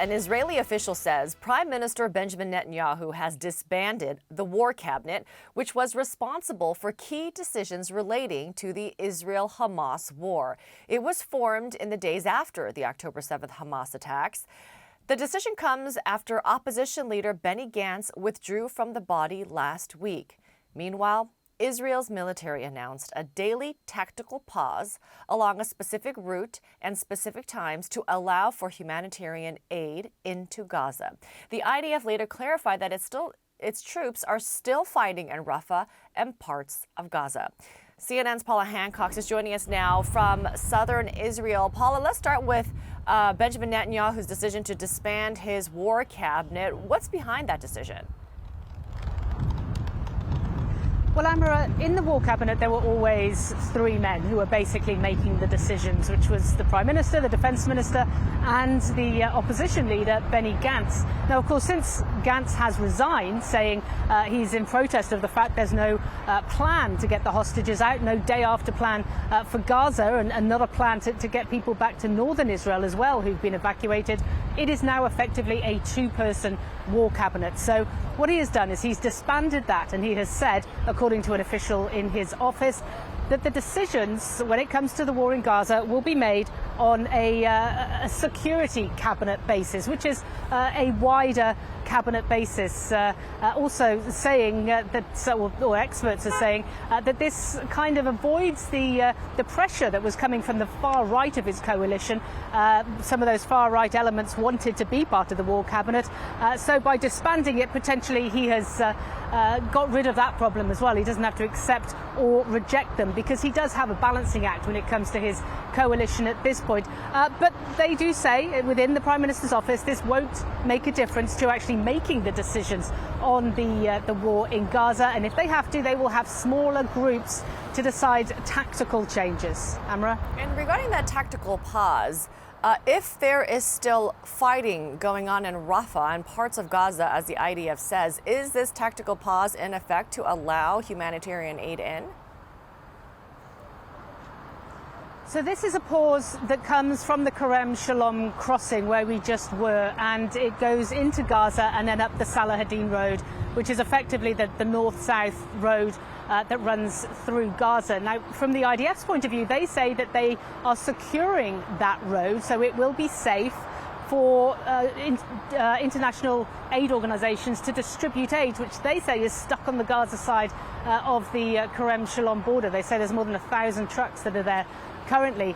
an Israeli official says Prime Minister Benjamin Netanyahu has disbanded the war cabinet, which was responsible for key decisions relating to the Israel-Hamas war. It was formed in the days after the October 7th Hamas attacks. The decision comes after opposition leader Benny Gantz withdrew from the body last week. Meanwhile, Israel's military announced a daily tactical pause along a specific route and specific times to allow for humanitarian aid into Gaza. The IDF later clarified that its troops are still fighting in Rafah and parts of Gaza. CNN's Paula Hancock is joining us now from southern Israel. Paula, let's start with Benjamin Netanyahu's decision to disband his war cabinet. What's behind that decision? Well, Amara, in the war cabinet, there were always three men who were basically making the decisions, which was the Prime Minister, the Defence Minister, and the opposition leader, Benny Gantz. Now, of course, since Gantz has resigned, saying he's in protest of the fact there's no plan to get the hostages out, no day after plan for Gaza, and not a plan to get people back to northern Israel as well who've been evacuated, it is now effectively a two-person war cabinet. So what he has done is he's disbanded that, and he has said, according to an official in his office, that the decisions when it comes to the war in Gaza will be made on a security cabinet basis, which is a wider cabinet basis. Also saying or experts are saying that this kind of avoids the pressure that was coming from the far right of his coalition. Some of those far right elements wanted to be part of the war cabinet. So by disbanding it, potentially he has got rid of that problem as well. He doesn't have to accept or reject them, because he does have a balancing act when it comes to his coalition at this point. But they do say within the Prime Minister's office this won't make a difference to actually making the decisions on the war in Gaza, and if they have to, they will have smaller groups to decide tactical changes. Amra? And regarding that tactical pause, if there is still fighting going on in Rafah and parts of Gaza, as the IDF says, is this tactical pause in effect to allow humanitarian aid in? So this is a pause that comes from the Kerem Shalom crossing where we just were, and it goes into Gaza and then up the Salahadin Road, which is effectively the north-south road that runs through Gaza. Now, from the IDF's point of view, they say that they are securing that road, so it will be safe for international aid organisations to distribute aid, which they say is stuck on the Gaza side of the Kerem Shalom border. They say there's more than 1,000 trucks that are there currently.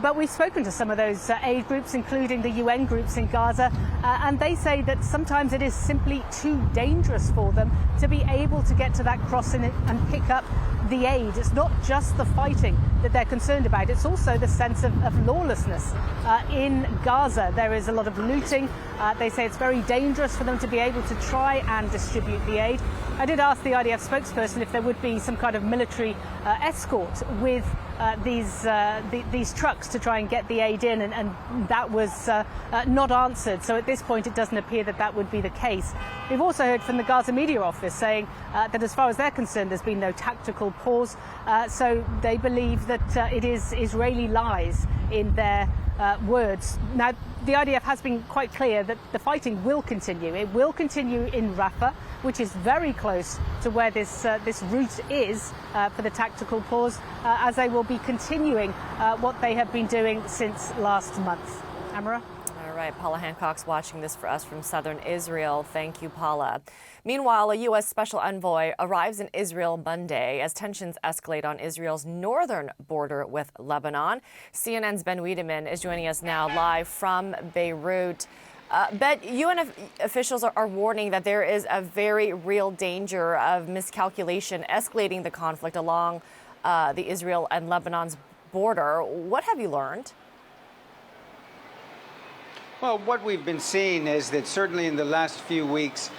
But we've spoken to some of those aid groups, including the UN groups in Gaza, and they say that sometimes it is simply too dangerous for them to be able to get to that crossing and pick up the aid. It's not just the fighting that they're concerned about, it's also the sense of lawlessness in Gaza. There is a lot of looting. They say it's very dangerous for them to be able to try and distribute the aid. I did ask the IDF spokesperson if there would be some kind of military escort with these trucks to try and get the aid in, and that was not answered. So at this point, it doesn't appear that that would be the case. We've also heard from the Gaza Media Office saying that as far as they're concerned, there's been no tactical pause. So they believe that it is Israeli lies in their words. Now, the IDF has been quite clear that the fighting will continue. It will continue in Rafah, which is very close to where this route is for the tactical pause, as they will be continuing what they have been doing since last month. Amara? All right, Paula Hancock's watching this for us from southern Israel. Thank you, Paula. Meanwhile, a U.S. special envoy arrives in Israel Monday as tensions escalate on Israel's northern border with Lebanon. CNN's Ben Wiedemann is joining us now live from Beirut. Ben, UN officials are warning that there is a very real danger of miscalculation escalating the conflict along the Israel and Lebanon's border. What have you learned? Well, what we've been seeing is that certainly in the last few weeks,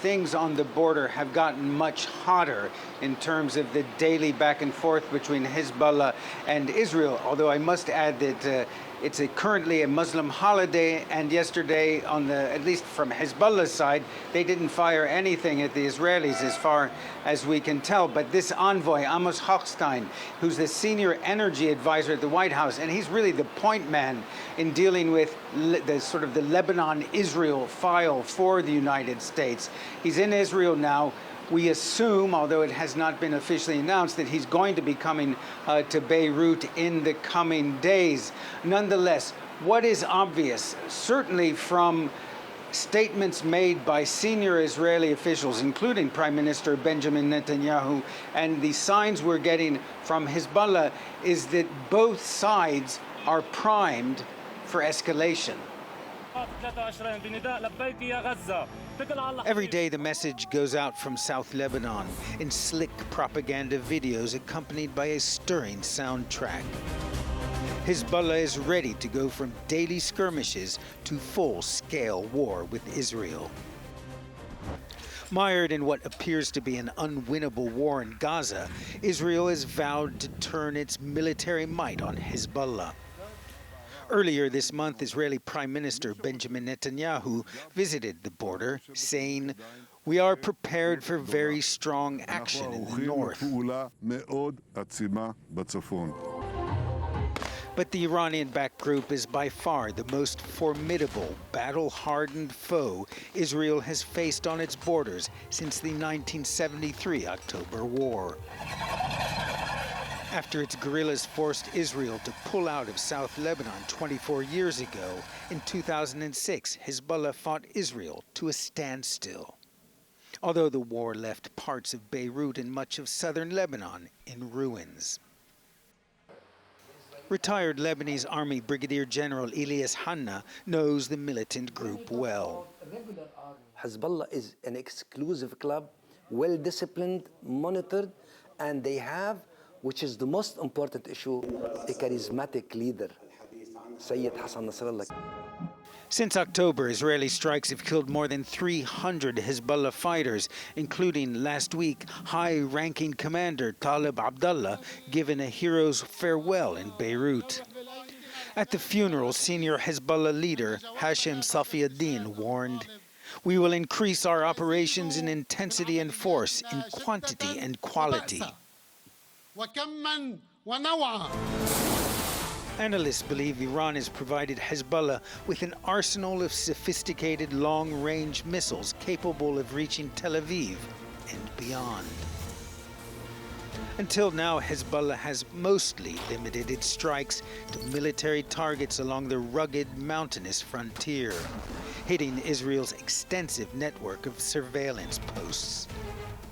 things on the border have gotten much hotter in terms of the daily back and forth between Hezbollah and Israel. Although I must add that It's currently a Muslim holiday, and yesterday, at least from Hezbollah's side, they didn't fire anything at the Israelis as far as we can tell. But this envoy, Amos Hochstein, who's the senior energy advisor at the White House, and he's really the point man in dealing with the Lebanon-Israel file for the United States. He's in Israel now. We assume, although it has not been officially announced, that he's going to be coming to Beirut in the coming days. Nonetheless, what is obvious, certainly from statements made by senior Israeli officials, including Prime Minister Benjamin Netanyahu, and the signs we're getting from Hezbollah, is that both sides are primed for escalation. Every day the message goes out from South Lebanon in slick propaganda videos accompanied by a stirring soundtrack. Hezbollah is ready to go from daily skirmishes to full-scale war with Israel. Mired in what appears to be an unwinnable war in Gaza, Israel has vowed to turn its military might on Hezbollah. Earlier this month, Israeli Prime Minister Benjamin Netanyahu visited the border, saying, "We are prepared for very strong action in the north." But the Iranian-backed group is by far the most formidable, battle-hardened foe Israel has faced on its borders since the 1973 October War. After its guerrillas forced Israel to pull out of South Lebanon 24 years ago, in 2006, Hezbollah fought Israel to a standstill. Although the war left parts of Beirut and much of southern Lebanon in ruins. Retired Lebanese Army Brigadier General Elias Hanna knows the militant group well. Hezbollah is an exclusive club, well-disciplined, monitored, and they have, which is the most important issue, a charismatic leader, Sayyid Hassan Nasrallah. Since October, Israeli strikes have killed more than 300 Hezbollah fighters, including last week high-ranking commander Talib Abdullah given a hero's farewell in Beirut. At the funeral, senior Hezbollah leader Hashem Safiuddin warned, "We will increase our operations in intensity and force, in quantity and quality." Analysts believe Iran has provided Hezbollah with an arsenal of sophisticated long-range missiles capable of reaching Tel Aviv and beyond. Until now, Hezbollah has mostly limited its strikes to military targets along the rugged mountainous frontier, hitting Israel's extensive network of surveillance posts.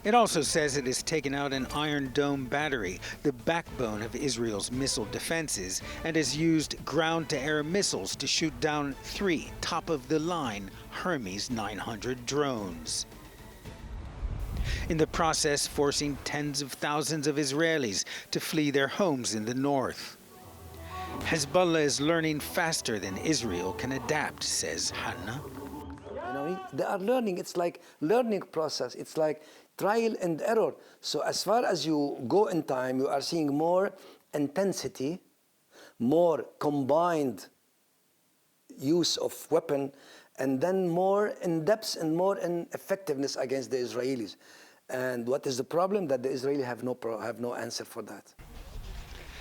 It also says it has taken out an Iron Dome battery, the backbone of Israel's missile defenses, and has used ground-to-air missiles to shoot down 3 top-of-the-line Hermes 900 drones. In the process, forcing tens of thousands of Israelis to flee their homes in the north. Hezbollah is learning faster than Israel can adapt, says Hanna. They are learning. It's like learning process. It's like trial and error. So as far as you go in time, you are seeing more intensity, more combined use of weapon, and then more in depth and more in effectiveness against the Israelis. And what is the problem? That the Israelis have no answer for that.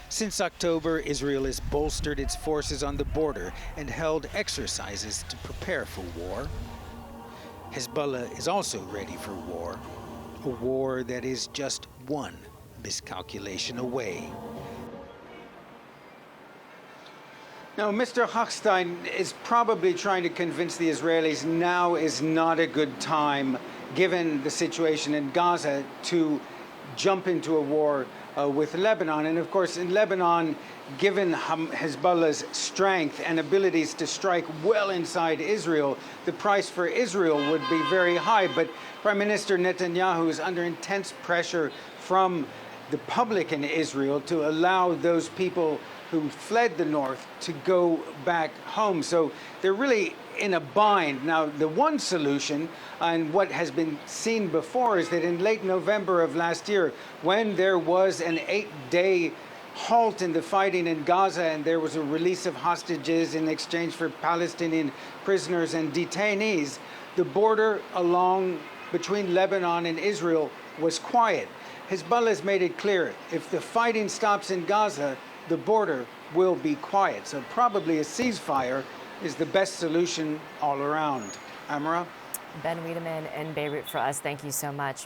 Since October, Israel has bolstered its forces on the border and held exercises to prepare for war. Hezbollah is also ready for war, a war that is just one miscalculation away. Now, Mr. Hochstein is probably trying to convince the Israelis now is not a good time, given the situation in Gaza, to jump into a war with Lebanon. And of course, in Lebanon, given Hezbollah's strength and abilities to strike well inside Israel, the price for Israel would be very high. But Prime Minister Netanyahu is under intense pressure from the public in Israel to allow those people who fled the north to go back home. So they're really in a bind. Now, the one solution, and what has been seen before, is that in late November of last year, when there was an 8-day halt in the fighting in Gaza and there was a release of hostages in exchange for Palestinian prisoners and detainees, the border along between Lebanon and Israel was quiet. Hezbollah has made it clear, if the fighting stops in Gaza, the border will be quiet. So probably a ceasefire is the best solution all around. Amra? Ben Wiedemann in Beirut for us. Thank you so much.